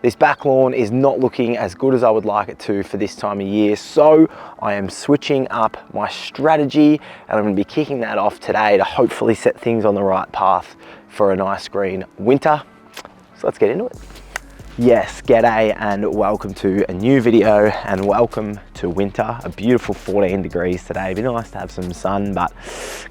This back lawn is not looking as good as I would like it to for this time of year, so I am switching up my strategy and I'm going to be kicking that off today to hopefully set things on the right path for a nice green winter. So let's get into it. Yes, g'day and welcome to a new video and welcome to winter. A beautiful 14 degrees today. It'd be nice to have some sun, but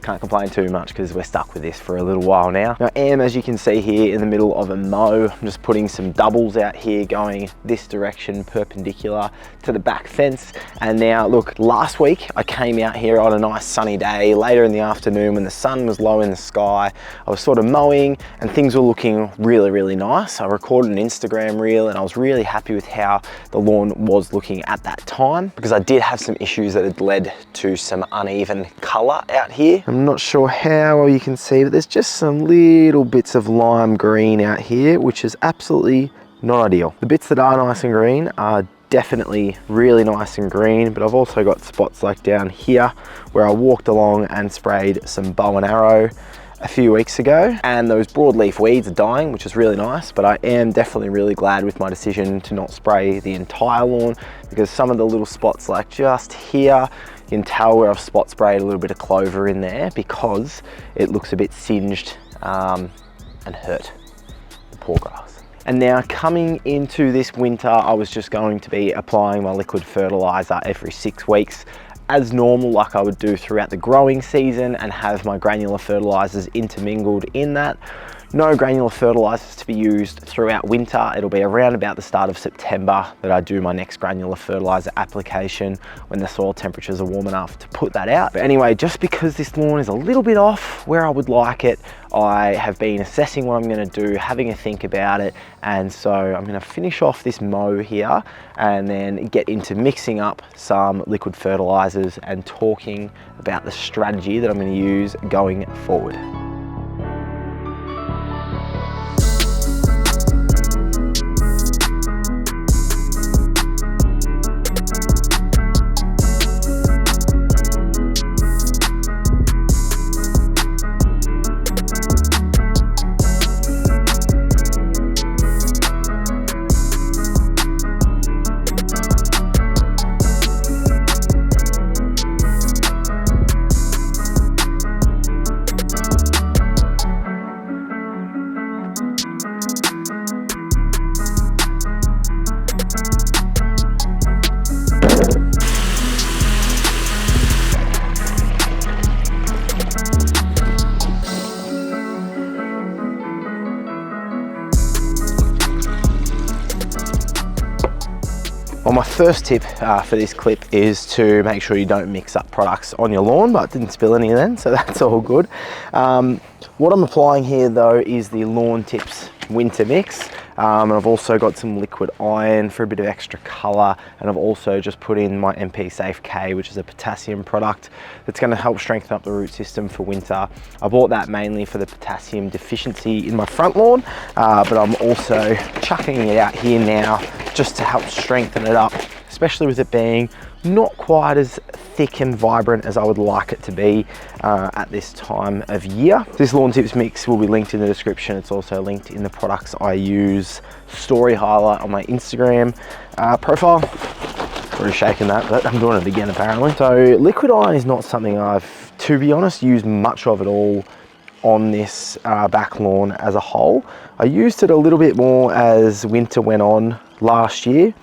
can't complain too much because we're stuck with this for a little while now. Now I am, as you can see here, in the middle of a mow. I'm just putting some doubles out here going this direction perpendicular to the back fence. And now look, last week I came out here on a nice sunny day later in the afternoon when the sun was low in the sky. I was sort of mowing and things were looking really nice. I recorded an Instagram reel and I was really happy with how the lawn was looking at that time, because I did have some issues that had led to some uneven color out here. I'm not sure how well you can see, but there's just some little bits of lime green out here, which is absolutely not ideal. The bits that are nice and green are definitely really nice and green, but I've also got spots like down here where I walked along and sprayed some bow and arrow a few weeks ago, and those broadleaf weeds are dying, which is really nice. But I am definitely really glad with my decision to not spray the entire lawn, because some of the little spots like just here, you can tell where I've spot sprayed a little bit of clover in there because it looks a bit singed and hurt the poor grass. And now coming into this winter, I was just going to be applying my liquid fertilizer every 6 weeks as normal, like I would do throughout the growing season, and have my granular fertilizers intermingled in that. No granular fertilizers to be used throughout winter. It'll be around about the start of September that I do my next granular fertilizer application, when the soil temperatures are warm enough to put that out. But anyway, just because this lawn is a little bit off where I would like it, I have been assessing what I'm going to do, having a think about it, and so I'm going to finish off this mow here and then get into mixing up some liquid fertilizers and talking about the strategy that I'm going to use going forward. Well, my first tip for this clip is to make sure you don't mix up products on your lawn, but I didn't spill any then, so that's all good. What I'm applying here though is the Lawn Tips Winter Mix. And I've also got some liquid iron for a bit of extra color, and I've also just put in my MP Safe K, which is a potassium product that's going to help strengthen up the root system for winter. I bought that mainly for the potassium deficiency in my front lawn, but I'm also chucking it out here now just to help strengthen it up, especially with it being not quite as thick and vibrant as I would like it to be at this time of year. This Lawn Tips mix will be linked in the description. It's also linked in the products I use story highlight on my Instagram profile. Already shaking that, but I'm doing it again apparently. So liquid iron is not something I've, to be honest, used much of at all on this back lawn as a whole. I used it a little bit more as winter went on last year.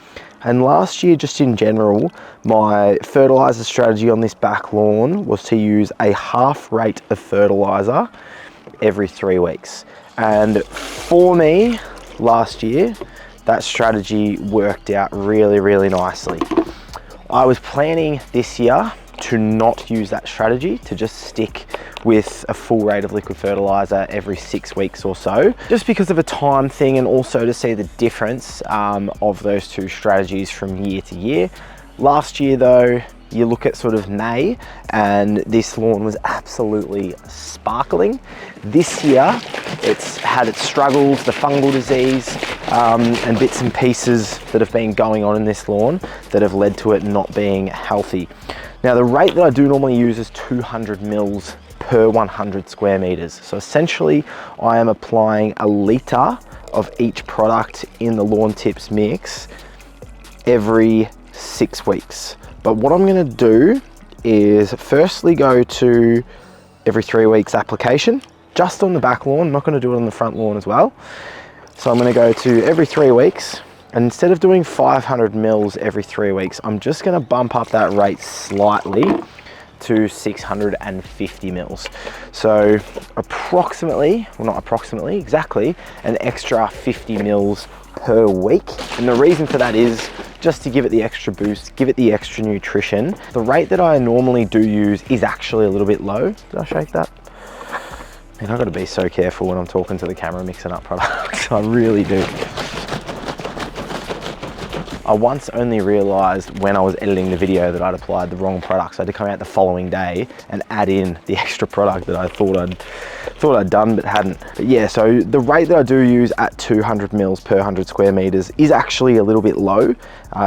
And last year, just in general, my fertilizer strategy on this back lawn was to use a half rate of fertilizer every 3 weeks. And for me, last year, that strategy worked out really nicely. I was planning this year to not use that strategy, to just stick with a full rate of liquid fertilizer every 6 weeks or so, just because of a time thing, and also to see the difference of those two strategies from year to year. Last year though, you look at sort of May and this lawn was absolutely sparkling. This year it's had its struggles, the fungal disease and bits and pieces that have been going on in this lawn that have led to it not being healthy. Now the rate that I do normally use is 200 mils per 100 square meters. So essentially I am applying a litre of each product in the Lawn Tips mix every 6 weeks. But what I'm gonna do is firstly go to every 3 weeks application, just on the back lawn. I'm not gonna do it on the front lawn as well. So I'm gonna go to every 3 weeks, and instead of doing 500 mils every 3 weeks, I'm just gonna bump up that rate slightly to 650 mils. So approximately, well not approximately, exactly an extra 50 mils per week. And the reason for that is just to give it the extra boost, give it the extra nutrition. The rate that I normally do use is actually a little bit low. Did I shake that? Man, I've got to be so careful when I'm talking to the camera mixing up products. I really do. I once only realized when I was editing the video that I'd applied the wrong product. So I had to come out the following day and add in the extra product that I thought I'd done but hadn't. But yeah, so the rate that I do use at 200 mils per 100 square meters is actually a little bit low.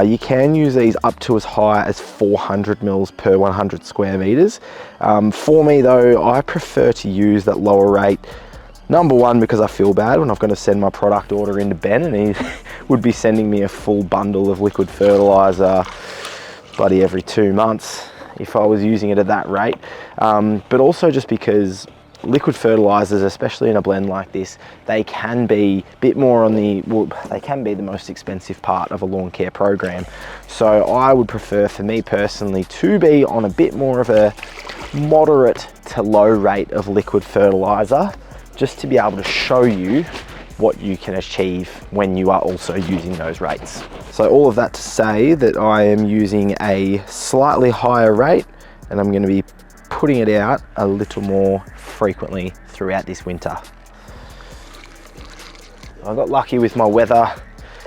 You can use these up to as high as 400 mils per 100 square meters. For me though, I prefer to use that lower rate. Number one, because I feel bad when I'm going to send my product order into Ben and he would be sending me a full bundle of liquid fertilizer bloody every 2 months if I was using it at that rate. But also just because liquid fertilizers, especially in a blend like this, they can be a bit more on the, well, they can be the most expensive part of a lawn care program. So I would prefer, for me personally, to be on a bit more of a moderate to low rate of liquid fertilizer, just to be able to show you what you can achieve when you are also using those rates. So all of that to say that I am using a slightly higher rate, and I'm going to be putting it out a little more frequently throughout this winter. I got lucky with my weather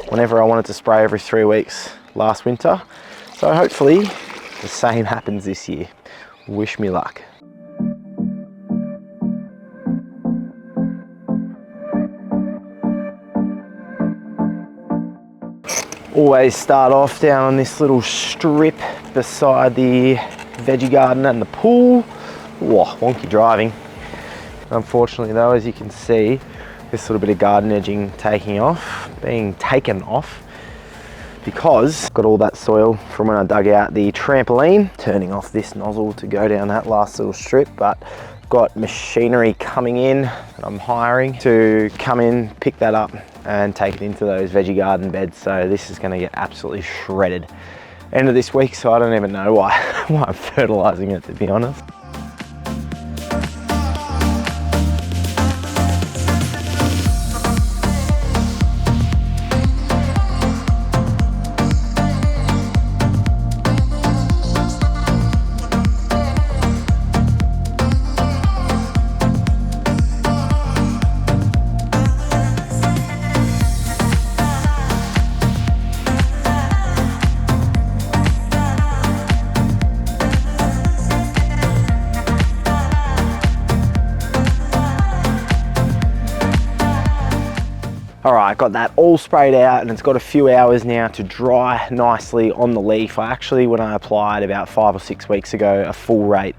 whenever I wanted to spray every 3 weeks last winter. So hopefully the same happens this year. Wish me luck. Always start off down on this little strip beside the veggie garden and the pool. Whoa, wonky driving. Unfortunately though, as you can see, this little bit of garden edging being taken off because I've got all that soil from when I dug out the trampoline, turning off this nozzle to go down that last little strip. But I've got machinery coming in that I'm hiring to come in, pick that up and take it into those veggie garden beds. So this is going to get absolutely shredded end of this week, so I don't even know why I'm fertilizing it, to be honest. All right, got that all sprayed out and it's got a few hours now to dry nicely on the leaf. When I applied about 5 or 6 weeks ago, a full rate,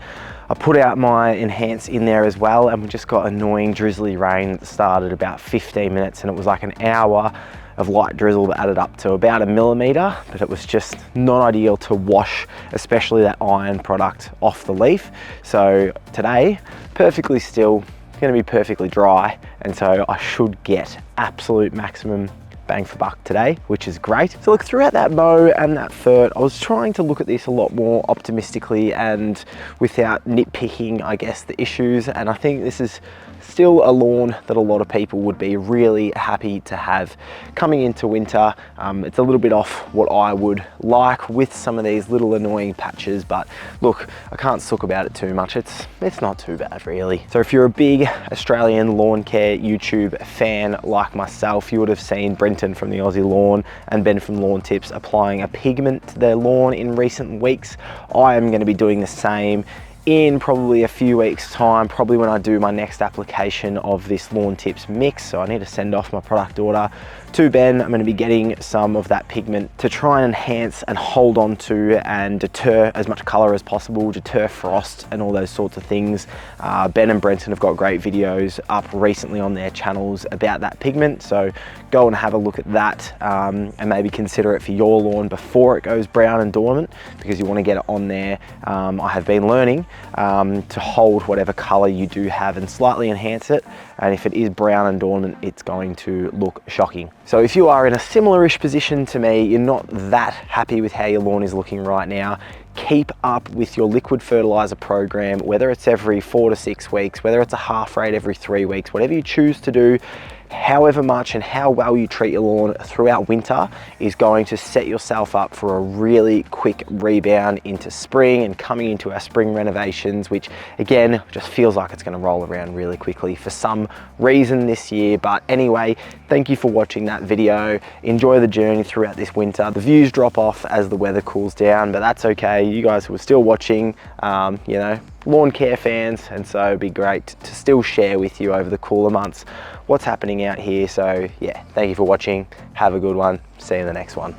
I put out my Enhance in there as well, and we just got annoying drizzly rain that started about 15 minutes, and it was like an hour of light drizzle that added up to about 1 millimeter, but it was just not ideal to wash, especially that iron product, off the leaf. So today, perfectly still, going to be perfectly dry, and so I should get absolute maximum bang for buck today, which is great. So look, throughout that mow and that fert, I was trying to look at this a lot more optimistically and without nitpicking, I guess, the issues. And I think this is still a lawn that a lot of people would be really happy to have coming into winter. It's a little bit off what I would like with some of these little annoying patches, but look, I can't suck about it too much. It's not too bad really. So if you're a big Australian lawn care YouTube fan like myself, you would have seen Brenton from the Aussie Lawn and Ben from Lawn Tips applying a pigment to their lawn in recent weeks. I am going to be doing the same in probably a few weeks time, probably when I do my next application of this Lawn Tips mix. So I need to send off my product order to Ben. I'm going to be getting some of that pigment to try and enhance and hold on to and deter as much color as possible, deter frost and all those sorts of things. Ben and Brenton have got great videos up recently on their channels about that pigment, so go and have a look at that, and maybe consider it for your lawn before it goes brown and dormant, because you want to get it on there. I have been learning to hold whatever color you do have and slightly enhance it, and if it is brown and dormant, it's going to look shocking. So if you are in a similar-ish position to me, you're not that happy with how your lawn is looking right now, keep up with your liquid fertilizer program, whether it's every 4 to 6 weeks, whether it's a half rate every 3 weeks, whatever you choose to do. However much and how well you treat your lawn throughout winter is going to set yourself up for a really quick rebound into spring and coming into our spring renovations, which again, just feels like it's going to roll around really quickly for some reason this year. But anyway, thank you for watching that video. Enjoy the journey throughout this winter. The views drop off as the weather cools down, but that's okay. You guys who are still watching, you know, lawn care fans, and so it'd be great to still share with you over the cooler months what's happening out here. So yeah, thank you for watching. Have a good one. See you in the next one.